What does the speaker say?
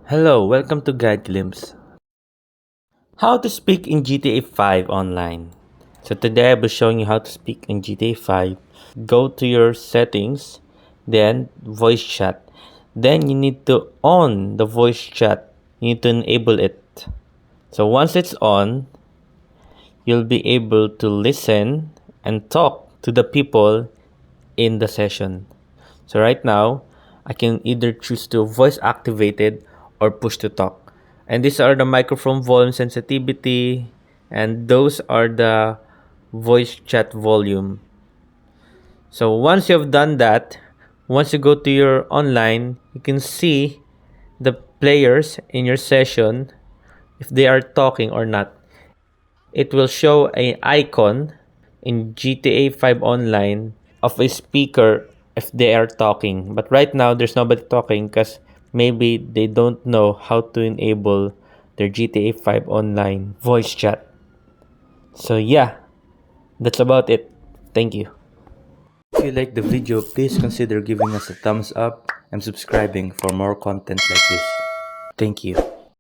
Hello, welcome to Guide Glimpse. How to speak in GTA 5 online. So today I will be showing you how to speak in GTA 5. Go to your settings, then voice chat. Then you need to on the voice chat. You need to enable it. So once it's on, you'll be able to listen and talk to the people in the session. So right now, I can either choose to voice activated or push to talk. And these are the microphone volume sensitivity, and those are the voice chat volume. So once you have done that, once you go to your online, you can see the players in your session if they are talking or not. It will show an icon in GTA 5 online of a speaker if they are talking. But right now, there's nobody talking because maybe they don't know how to enable their GTA 5 online voice chat. So, yeah, that's about it. Thank you. If you like the video, please consider giving us a thumbs up and subscribing for more content like this. Thank you.